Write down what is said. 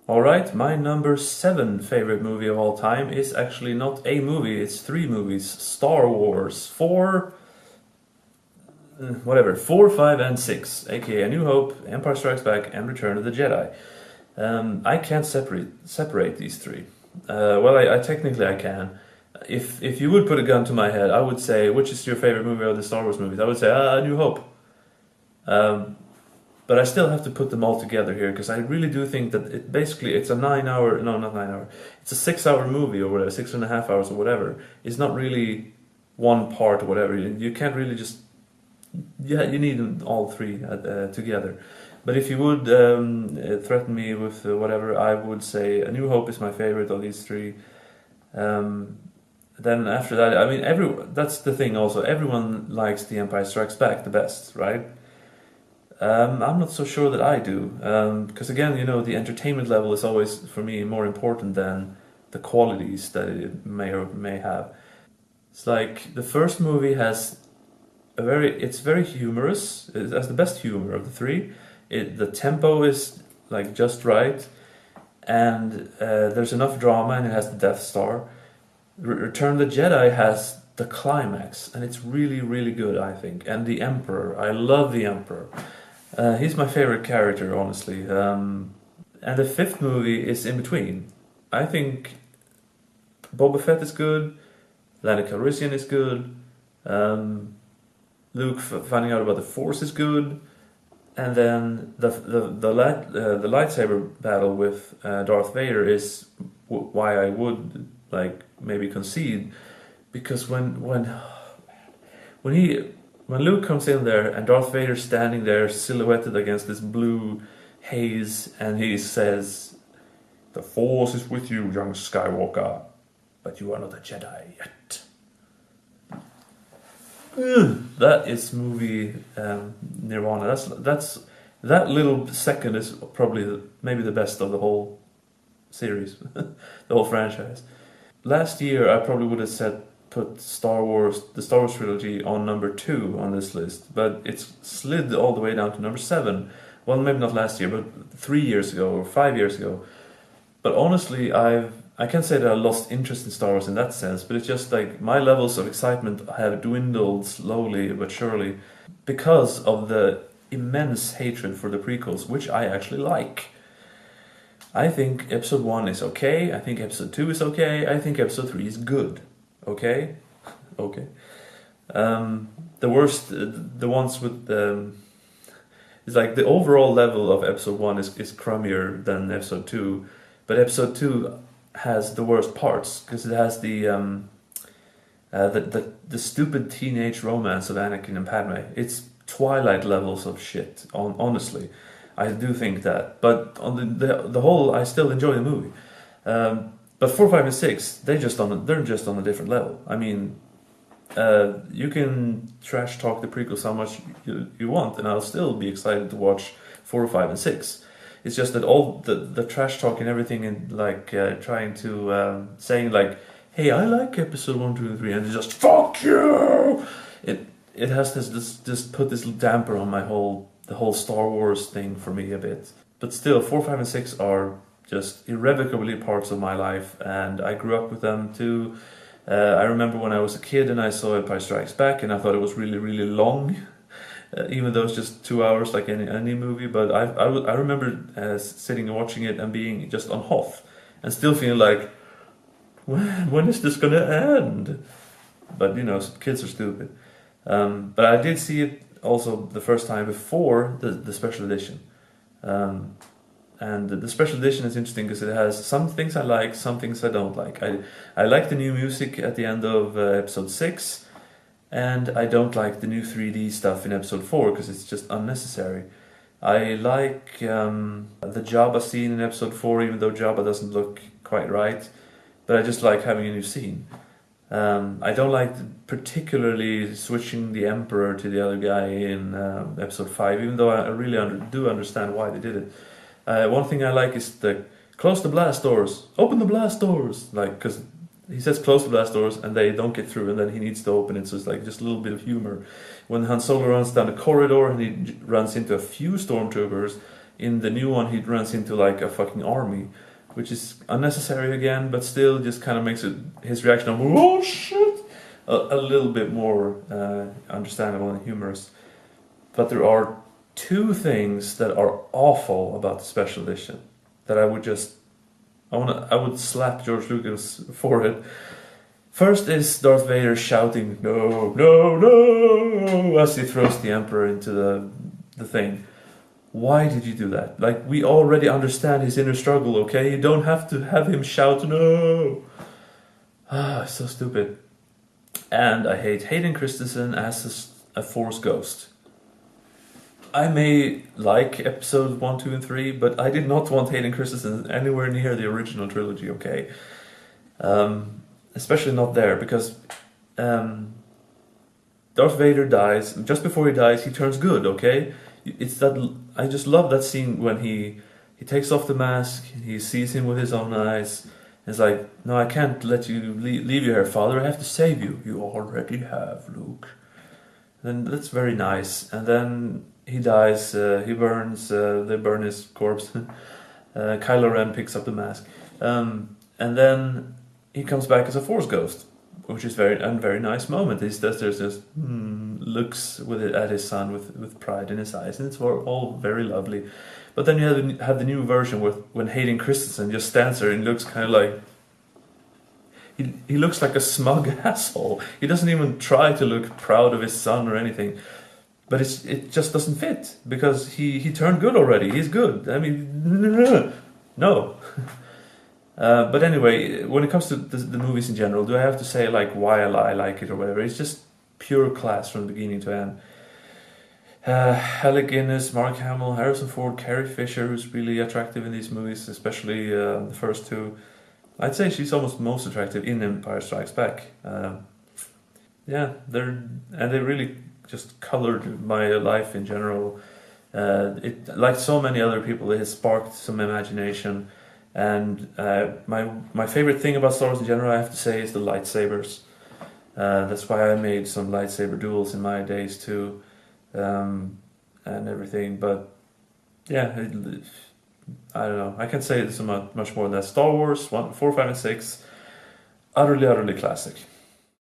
Alright, my number 7 favorite movie of all time is actually not a movie, it's 3 movies. Star Wars 4, 4, 5, and 6, aka A New Hope, Empire Strikes Back, and Return of the Jedi. I can't separate these three. Well, I technically I can. If you would put a gun to my head, I would say, which is your favorite movie of the Star Wars movies? I would say, A New Hope. But I still have to put them all together here because I really do think that it's a 9 hour, no, not 9 hour, it's a 6 hour movie or whatever, 6.5 hours or whatever. It's not really one part or whatever. You can't really just, yeah, you need them all three together. But if you would threaten me with whatever, I would say A New Hope is my favorite of these three. Then after that, I mean, that's the thing also. Everyone likes The Empire Strikes Back the best, right? I'm not so sure that I do, because again, the entertainment level is always for me more important than the qualities that it may or may have. It's like the first movie has it's very humorous. It has the best humor of the three. The tempo is like just right, and there's enough drama, and it has the Death Star. Return of the Jedi has the climax, and it's really, really good, I think. And the Emperor, I love the Emperor. He's my favorite character, honestly. And the fifth movie is in between. I think Boba Fett is good, Lando Calrissian is good, Luke finding out about the Force is good, and then the lightsaber battle with Darth Vader is why I would maybe concede, because when Luke comes in there and Darth Vader's standing there silhouetted against this blue haze, and he says, "The Force is with you, young Skywalker, but you are not a Jedi yet." That is movie nirvana. That little second is probably maybe the best of the whole series, the whole franchise. Last year I probably would have put the Star Wars trilogy on number 2 on this list, but it's slid all the way down to number 7. Well, maybe not last year, but 3 years ago or 5 years ago. But honestly, I can't say that I lost interest in Star Wars in that sense, but it's just like my levels of excitement have dwindled slowly but surely because of the immense hatred for the prequels, which I actually like. I think episode 1 is okay, I think episode 2 is okay, I think episode 3 is good. Okay? Okay. The worst, the ones with it's like the overall level of episode 1 is crummier than episode 2, but episode 2 has the worst parts because it has the stupid teenage romance of Anakin and Padme. It's Twilight levels of shit, honestly. I do think that, but on the whole, I still enjoy the movie. But 4, 5, and 6, they're just on a different level. I mean, you can trash talk the prequels how much you want, and I'll still be excited to watch 4, 5, and 6. It's just that all the trash talk and everything, and trying to saying like, "Hey, I like episode 1, 2, and 3," and just "fuck you." It has this put this damper on the whole Star Wars thing for me a bit. But still, 4, 5, and 6 are just irrevocably parts of my life, and I grew up with them too. I remember when I was a kid and I saw Empire Strikes Back, and I thought it was really, really long, even though it's just 2 hours like any movie. But I remember sitting and watching it and being just on Hoth, and still feeling like, when is this gonna end? But kids are stupid. But I did see it also the first time before the special edition. And the special edition is interesting because it has some things I like, some things I don't like. I like the new music at the end of episode 6, and I don't like the new 3D stuff in episode 4 because it's just unnecessary. I like the Jabba scene in episode 4, even though Jabba doesn't look quite right, but I just like having a new scene. I don't like particularly switching the Emperor to the other guy in episode 5, even though I really do understand why they did it. One thing I like is the close the blast doors, open the blast doors, because he says close the blast doors and they don't get through, and then he needs to open it, so it's like just a little bit of humor. When Han Solo runs down the corridor and he runs into a few stormtroopers, In the new one, he runs into like a fucking army, which is unnecessary again, but still just kind of makes it his reaction of "oh shit" a little bit more understandable and humorous. But there are two things that are awful about the special edition that I would slap George Lucas for it. First is Darth Vader shouting "No, no, no" as he throws the Emperor into the thing. Why did you do that? Like, we already understand his inner struggle, okay? You don't have to have him shout "No." Ah, so stupid. And I hate Hayden Christensen as a Force ghost. I may like episodes 1, 2, and 3, but I did not want Hayden Christensen anywhere near the original trilogy, okay? Especially not there, because Darth Vader dies. Just before he dies, he turns good, okay? It's that I just love that scene when he takes off the mask, he sees him with his own eyes. It's like, no, I can't let you leave you here, Father. I have to save you. You already have, Luke. And that's very nice. And then he dies. He burns. They burn his corpse. Kylo Ren picks up the mask, and then he comes back as a Force ghost, which is very nice moment. He does just looks at his son with pride in his eyes, and it's all very lovely. But then you have the new version when Hayden Christensen just stands there and looks kind of like he looks like a smug asshole. He doesn't even try to look proud of his son or anything. But it just doesn't fit because he turned good already. He's good. I mean, no. But anyway, when it comes to the movies in general, do I have to say like why I like it or whatever? It's just pure class from beginning to end. Alec Guinness, Mark Hamill, Harrison Ford, Carrie Fisher, who's really attractive in these movies, especially the first two. I'd say she's almost most attractive in Empire Strikes Back. Yeah, they really just colored my life in general. It, like so many other people, it has sparked some imagination. And my favorite thing about Star Wars in general, I have to say, is the lightsabers. That's why I made some lightsaber duels in my days too, and everything. But yeah, I don't know. I can't say it so much more than that. Star Wars 1, 4, 5, and 6, utterly classic.